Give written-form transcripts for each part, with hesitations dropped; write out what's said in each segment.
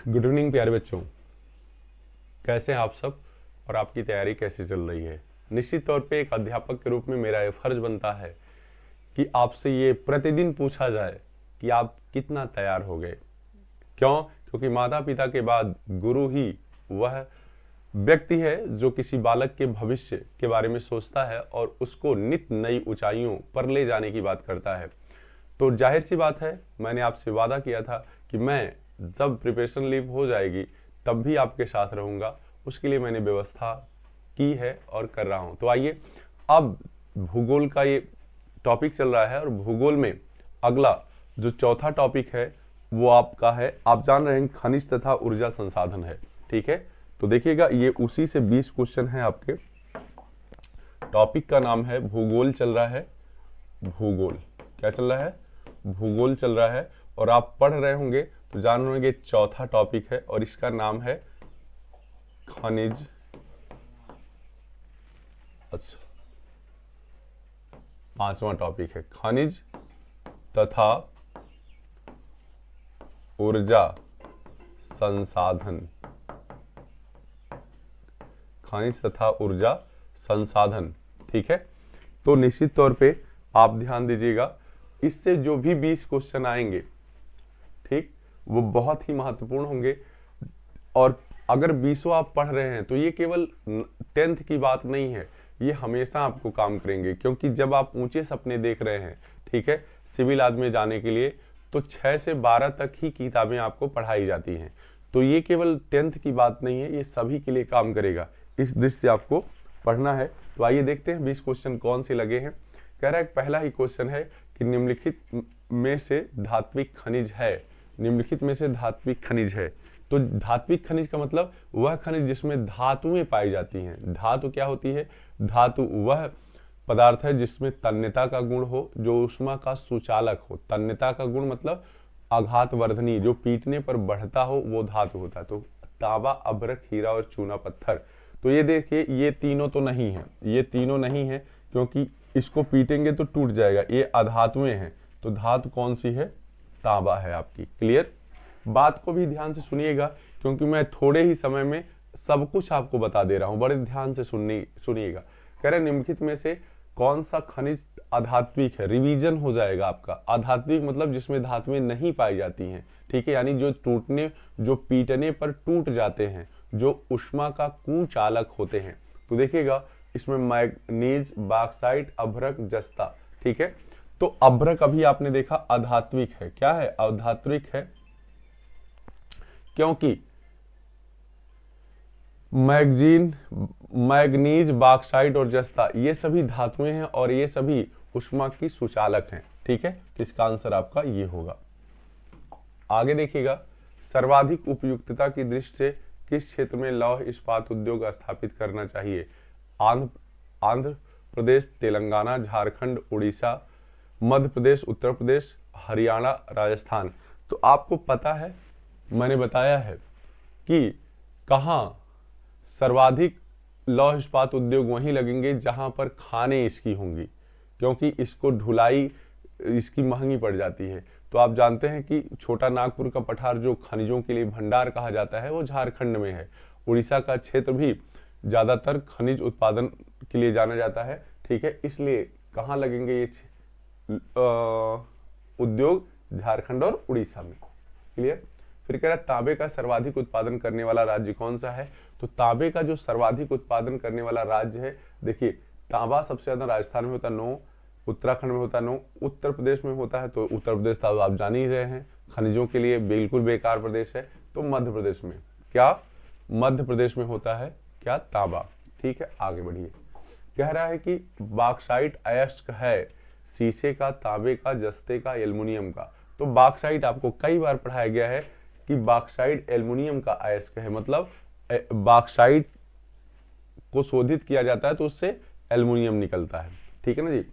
Good evening प्यारे बच्चों, कैसे हैं आप सब और आपकी तैयारी कैसी चल रही है। निश्चित तौर पे एक अध्यापक के रूप में मेरा ये फर्ज बनता है कि आपसे ये प्रतिदिन पूछा जाए कि आप कितना तैयार हो गए। क्यों? क्योंकि माता पिता के बाद गुरु ही वह व्यक्ति है जो किसी बालक के भविष्य के बारे में सोचता है और उसको नित नई ऊंचाइयों पर ले जाने की बात करता है। तो जाहिर सी बात है, मैंने आपसे वादा किया था कि मैं जब प्रिपरेशन लीव हो जाएगी तब भी आपके साथ रहूँगा। उसके लिए मैंने व्यवस्था की है और कर रहा हूँ। तो आइए, अब भूगोल का ये टॉपिक चल रहा है और भूगोल में अगला जो चौथा टॉपिक है वो आपका है, आप जान रहे हैं, खनिज तथा ऊर्जा संसाधन है। ठीक है, तो देखिएगा ये उसी से 20 क्वेश्चन है। आपके टॉपिक का नाम है भूगोल चल रहा है। भूगोल क्या चल रहा है? भूगोल चल रहा है और आप पढ़ रहे होंगे तो जान रहे होंगे चौथा टॉपिक है और इसका नाम है खनिज। अच्छा, पांचवा टॉपिक है खनिज तथा ऊर्जा संसाधन। खनिज तथा ऊर्जा संसाधन, ठीक है। तो निश्चित तौर पे आप ध्यान दीजिएगा, इससे जो भी 20 क्वेश्चन आएंगे, ठीक, वो बहुत ही महत्वपूर्ण होंगे। और अगर 20 आप पढ़ रहे हैं तो ये केवल 10th की बात नहीं है, ये हमेशा आपको काम करेंगे। क्योंकि जब आप ऊंचे सपने देख रहे हैं, ठीक है, सिविल आदि में जाने के लिए, तो 6 से 12 तक ही किताबें आपको पढ़ाई जाती हैं। तो ये केवल 10th की बात नहीं है, ये सभी के लिए काम करेगा। इस दृष्टि से आपको पढ़ना है। तो आइए देखते हैं 20 क्वेश्चन कौन से लगे हैं। कह रहा है पहला ही क्वेश्चन है कि निम्नलिखित में से धात्विक खनिज है। निम्नलिखित में से धात्विक खनिज है। तो धात्विक खनिज का मतलब वह खनिज जिसमें धातुएं पाई जाती हैं। धातु क्या होती है? धातु वह पदार्थ है जिसमें तन्यता का गुण हो, जो ऊष्मा का सुचालक हो। तन्यता का गुण मतलब आघात वर्धनी, जो पीटने पर बढ़ता हो, वो धातु होता है। तो तांबा, अभ्रक, हीरा और चूना पत्थर। तो ये देखिए, ये तीनों तो नहीं है, ये तीनों नहीं है, क्योंकि इसको पीटेंगे तो टूट जाएगा। ये अधातुएं हैं। तो धातु कौन सी है? तांबा है आपकी। क्लियर? बात को भी ध्यान से सुनिएगा, क्योंकि मैं थोड़े ही समय में सब कुछ आपको बता दे रहा हूं। बड़े ध्यान से सुनिएगा। कह रहे निम्नलिखित में से कौन सा खनिज अधात्विक है? रिवीजन हो जाएगा आपका। अधात्विक मतलब जिसमें धातुएं नहीं पाई जाती हैं, ठीक है, यानी जो पीटने पर टूट जाते हैं, जो ऊष्मा का कुचालक होते हैं। तो देखिएगा, इसमें मैग्नीज, बॉक्साइट, अभ्रक, जस्ता, ठीक है। तो अभ्रक अभी आपने देखा अधात्विक है। क्या है? अधात्विक है, क्योंकि मैग्नीज, बॉक्साइट और जस्ता ये सभी धातुएं हैं और ये सभी ऊष्मा की सुचालक हैं, ठीक है। तो इसका आंसर आपका ये होगा। आगे देखिएगा, सर्वाधिक उपयुक्तता की दृष्टि से किस क्षेत्र में लौह इस्पात उद्योग स्थापित करना चाहिए? आंध्र प्रदेश, तेलंगाना, झारखंड, उड़ीसा, मध्य प्रदेश, उत्तर प्रदेश, हरियाणा, राजस्थान। तो आपको पता है, मैंने बताया है कि कहाँ सर्वाधिक लौह इस्पात उद्योग वहीं लगेंगे जहां पर खानें इसकी होंगी, क्योंकि इसको ढुलाई इसकी महंगी पड़ जाती है। तो आप जानते हैं कि छोटा नागपुर का पठार, जो खनिजों के लिए भंडार कहा जाता है, वो झारखंड में है। उड़ीसा का क्षेत्र भी ज्यादातर खनिज उत्पादन के लिए जाना जाता है, ठीक है। इसलिए कहाँ लगेंगे ये उद्योग? झारखंड और उड़ीसा में। क्लियर? फिर कह रहा है तांबे का सर्वाधिक उत्पादन करने वाला राज्य कौन सा है? तो तांबे का जो सर्वाधिक उत्पादन करने वाला राज्य है, देखिए, तांबा सबसे ज्यादा राजस्थान में होता है 9, उत्तराखंड में होता है 9, उत्तर प्रदेश में होता है, तो उत्तर प्रदेश तो आप जान ही रहे हैं खनिजों के लिए बिल्कुल बेकार प्रदेश है। तो मध्य प्रदेश में क्या? मध्य प्रदेश में होता है क्या? तांबा, ठीक है। आगे बढ़िए। कह रहा है कि बॉक्साइट अयस्क है शीशे का, तांबे का, जस्ते का, एल्युमिनियम का। तो बॉक्साइट आपको कई बार पढ़ाया गया है कि बॉक्साइट एल्युमिनियम का अयस्क है, मतलब बॉक्साइट को शोधित किया जाता है तो उससे एल्युमिनियम निकलता है, ठीक है ना जी।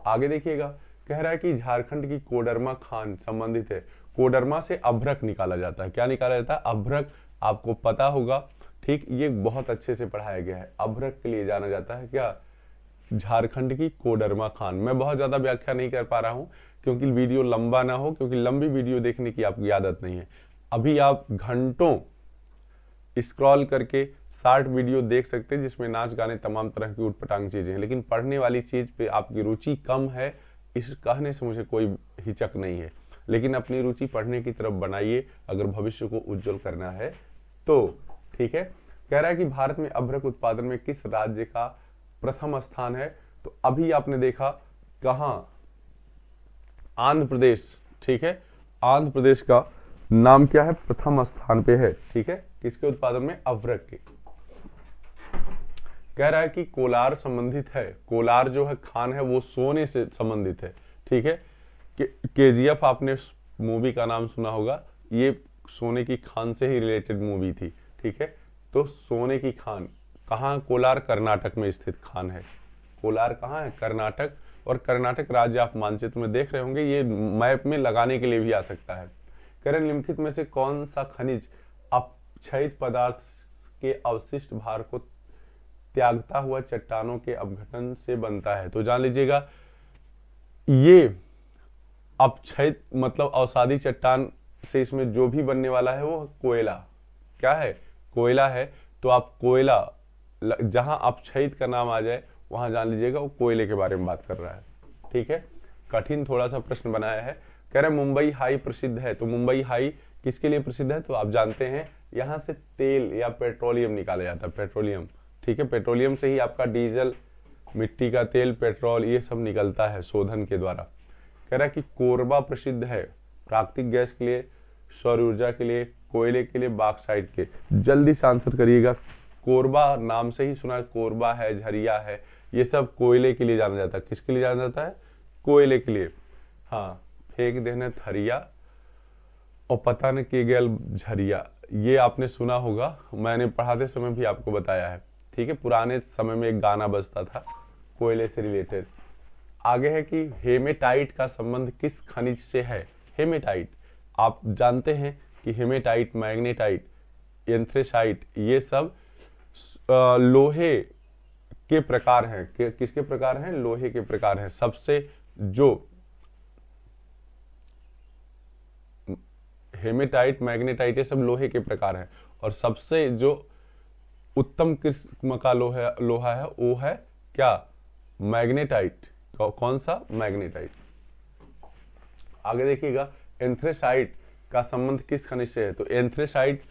आगे देखिएगा, कह रहा है कि झारखंड की कोडरमा खान संबंधित है। कोडरमा से अभ्रक निकाला जाता है। क्या निकाला जाता है? अभ्रक। आपको पता होगा, ठीक, ये बहुत अच्छे से पढ़ाया गया है। अभ्रक के लिए जाना जाता है क्या? झारखंड की कोडरमा खान। मैं बहुत ज्यादा व्याख्या नहीं कर पा रहा हूं क्योंकि वीडियो लंबा ना हो, क्योंकि लंबी वीडियो देखने की आपकी आदत नहीं है। अभी आप घंटों स्क्रॉल करके 60 वीडियो देख सकते हैं जिसमें नाच गाने तमाम तरह की उटपटांग चीजें हैं, लेकिन पढ़ने वाली चीज पे आपकी रुचि कम है, इस कहने से मुझे कोई हिचक नहीं है। लेकिन अपनी रुचि पढ़ने की तरफ बनाइए अगर भविष्य को उज्जवल करना है तो। ठीक है, कह रहा है कि भारत में अभ्रक उत्पादन में किस राज्य का प्रथम स्थान है? तो अभी आपने देखा कहां, आंध्र प्रदेश। ठीक है, आंध्र प्रदेश का नाम क्या है? प्रथम स्थान पे है। ठीक है, किसके उत्पादन में? अभ्रक के। कह रहा है कि कोलार संबंधित है, कोलार जो है खान है वो सोने से संबंधित है। ठीक है, केजीएफ आपने मूवी का नाम सुना होगा, ये सोने की खान से ही रिलेटेड मूवी थी। ठीक है, तो सोने की खान कहाँ? कोलार कर्नाटक में स्थित खान है। कोलार कहाँ है? कर्नाटक। और कर्नाटक राज्य आप मानचित्र में देख रहे होंगे, ये मैप में लगाने के लिए भी आ सकता है। करण निम्नलिखित में से कौन सा खनिज अपक्षयित पदार्थ के अवशिष्ट भार को त्यागता हुआ चट्टानों के अपघटन से बनता है? तो जान लीजिएगा, ये अपक्षयित मतलब अवसादी चट्टान से इसमें जो भी बनने वाला है वो कोयला। क्या है? कोयला है। तो आप कोयला, जहां अपक्षयित का नाम आ जाए वहां जान लीजिएगा वो कोयले के बारे में बात कर रहा है। ठीक है, कठिन थोड़ा सा प्रश्न बनाया है। कह रहे मुंबई हाई प्रसिद्ध है, तो मुंबई हाई किसके लिए प्रसिद्ध है? तो आप जानते हैं यहां से तेल या पेट्रोलियम निकाला जाता है, पेट्रोलियम। ठीक है, पेट्रोलियम से ही आपका डीजल, मिट्टी का तेल, पेट्रोल ये सब निकलता है शोधन के द्वारा। कह रहा है कि कोरबा प्रसिद्ध है प्राकृतिक गैस के लिए, सौर ऊर्जा के लिए, कोयले के लिए, बॉक्साइट के। जल्दी से आंसर करिएगा। कोरबा नाम से ही सुना है, कोरबा है, झरिया है, ये सब कोयले के लिए जाना जाता है। किसके लिए जाना जाता है? कोयले के लिए। हाँ, फेंक देने थरिया और पता न के गैल झरिया, ये आपने सुना होगा, मैंने पढ़ाते समय भी आपको बताया है। ठीक है, पुराने समय में एक गाना बजता था कोयले से रिलेटेड। आगे है कि हेमेटाइट का संबंध किस खनिज से है? हेमेटाइट आप जानते हैं कि हेमेटाइट, मैग्नेटाइट, एंथ्रेसाइट ये सब लोहे के प्रकार हैं। किसके प्रकार हैं? लोहे के प्रकार हैं। सबसे जो हेमेटाइट, मैग्नेटाइट ये सब लोहे के प्रकार हैं, और सबसे जो उत्तम किस्म का लोहा है वो है क्या? मैग्नेटाइट। कौन सा? मैग्नेटाइट। आगे देखिएगा, एंथ्रेसाइट का संबंध किस खनिज से है? तो एंथ्रेसाइट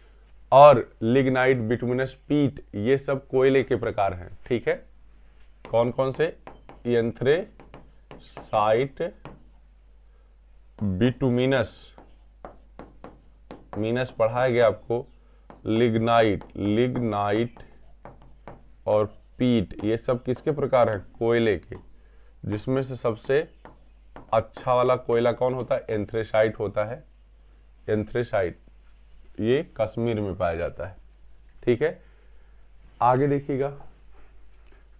और लिग्नाइट, बिटुमिनस, पीट ये सब कोयले के प्रकार हैं। ठीक है, कौन कौन से? एंथ्रेसाइट, बिटुमिनस, मीनस पढ़ाया गया आपको, लिग्नाइट, लिग्नाइट और पीट ये सब किसके प्रकार है? कोयले के। जिसमें से सबसे अच्छा वाला कोयला कौन होता है? एंथ्रेसाइट होता है। एंथ्रेसाइट ये कश्मीर में पाया जाता है। ठीक है, आगे देखिएगा,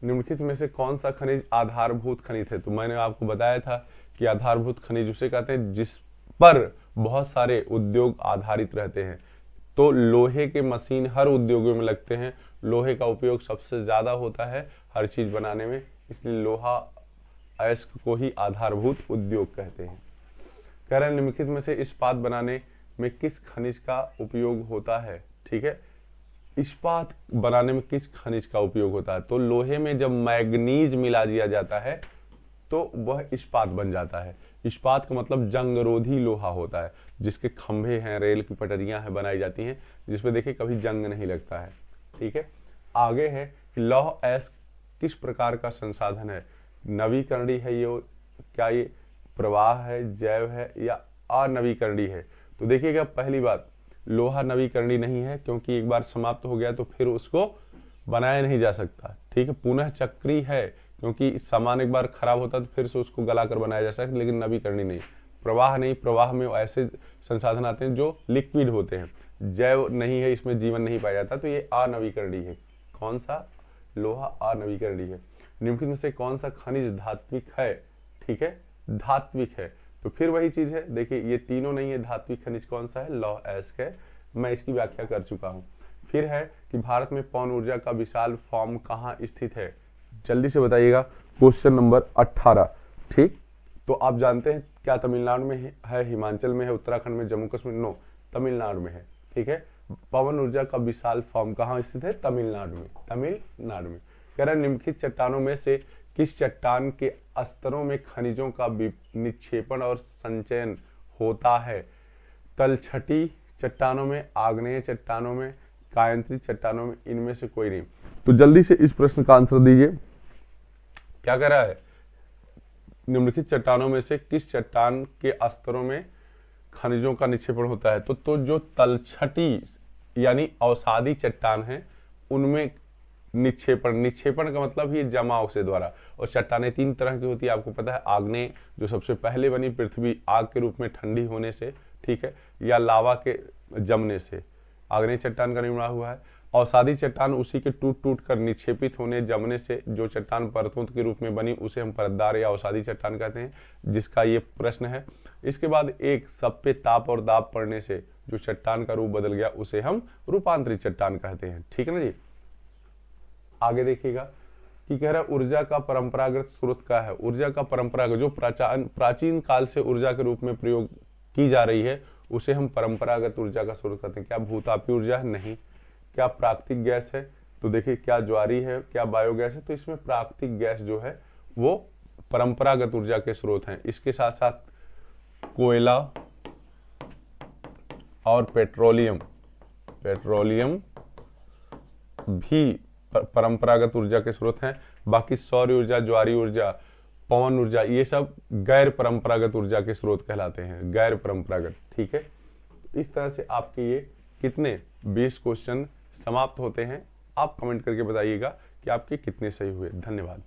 निम्नलिखित में से कौन सा खनिज आधारभूत खनिज है? तो मैंने आपको बताया था कि आधारभूत खनिज उसे कहते हैं जिस पर बहुत सारे उद्योग आधारित रहते हैं। तो लोहे के मशीन हर उद्योगों में लगते हैं, लोहे का उपयोग सबसे ज्यादा होता है हर चीज बनाने में, इसलिए लोहा अयस्क को ही आधारभूत उद्योग कहते हैं। कह रहे हैं निम्नलिखित में से इस्पात बनाने में किस खनिज का उपयोग होता है? ठीक है, इस्पात बनाने में किस खनिज का उपयोग होता है? तो लोहे में जब मैग्नीज मिला दिया जाता है तो वह इस्पात बन जाता है। इस्पात का मतलब जंगरोधी लोहा होता है, जिसके खंभे हैं, रेल की पटरियां हैं बनाई जाती हैं, जिसपे देखिए कभी जंग नहीं लगता है। ठीक है, आगे है कि लौह अयस्क किस प्रकार का संसाधन है? नवीकरणीय है ये, क्या ये प्रवाह है, जैव है या अनवीकरणीय है? तो देखिएगा, पहली बात, लोहा नवीकरणीय नहीं है, क्योंकि एक बार समाप्त हो गया तो फिर उसको बनाया नहीं जा सकता। ठीक है, पुनः चक्रीय है, क्योंकि सामान एक बार खराब होता है तो फिर से उसको गलाकर बनाया जा सकता है, लेकिन नवीकरणीय नहीं। प्रवाह नहीं, प्रवाह में ऐसे संसाधन आते हैं जो लिक्विड होते हैं। जैव नहीं है, इसमें जीवन नहीं पाया जाता, तो ये अनवीकरणीय है। कौन सा? लोहा अनवीकरणीय है। निम्नलिखित में से कौन सा खनिज धात्विक है? ठीक है, धात्विक है, तो फिर वही चीज है, देखिए ये तीनों नहीं है। धात्विक खनिज कौन सा है? लौह अयस्क है, मैं इसकी व्याख्या कर चुका हूं। फिर है कि भारत में पवन ऊर्जा का विशाल फार्म कहाँ स्थित है? जल्दी से बताइएगा, क्वेश्चन नंबर 18। ठीक, तो आप जानते हैं क्या तमिलनाडु में है, हिमाचल में है, उत्तराखंड में, जम्मू कश्मीर? नो, तमिलनाडु में है। ठीक है, पवन ऊर्जा का विशाल फॉर्म कहाँ स्थित है? तमिलनाडु में, तमिलनाडु में। कह रहा है निम्नलिखित चट्टानों में से किस चट्टान के स्तरों में खनिजों का निक्षेपण और संचयन होता है? तलछटी चट्टानों में, आग्नेय चट्टानों में, कायांतरित चट्टानों में, इनमें से कोई नहीं। तो जल्दी से इस प्रश्न का आंसर दीजिए। क्या कह रहा है? निम्नलिखित चट्टानों में से किस चट्टान के स्तरों में खनिजों का निक्षेपण होता है? तो जो तलछटी यानी अवसादी चट्टान है उनमें निक्षेपण का मतलब ये जमाव से द्वारा। और चट्टानें 3 तरह की होती है, आपको पता है। आग्नेय जो सबसे पहले बनी पृथ्वी आग के रूप में ठंडी होने से, ठीक है, या लावा के जमने से आग्नेय चट्टान का निर्माण हुआ है। अवसादी चट्टान उसी के टूट टूट कर निक्षेपित होने जमने से जो चट्टान परतों के रूप में बनी उसे हम परतदार या अवसादी चट्टान कहते हैं, जिसका ये प्रश्न है। इसके बाद एक सब पे ताप और दाब पड़ने से जो चट्टान का रूप बदल गया उसे हम रूपांतरित चट्टान कहते हैं। ठीक है ना जी। आगे देखिएगा कि कह रहा है ऊर्जा का परंपरागत स्रोत क्या है? ऊर्जा का परंपरागत जो प्राचीन काल से ऊर्जा के रूप में प्रयोग की जा रही है उसे हम परंपरागत ऊर्जा का स्रोत कहते हैं। क्या भूतापीय ऊर्जा है? नहीं। क्या प्राकृतिक गैस है? तो देखिए, क्या ज्वारी है, क्या बायोगैस है? तो इसमें प्राकृतिक गैस जो है वो परंपरागत ऊर्जा के स्रोत हैं। इसके साथ साथ कोयला और पेट्रोलियम भी परंपरागत ऊर्जा के स्रोत हैं। बाकी सौर ऊर्जा, ज्वारी ऊर्जा, पवन ऊर्जा, ये सब गैर परंपरागत ऊर्जा के स्रोत कहलाते हैं, गैर परंपरागत। ठीक है, इस तरह से आपके ये कितने 20 क्वेश्चन समाप्त होते हैं। आप कमेंट करके बताइएगा कि आपके कितने सही हुए। धन्यवाद।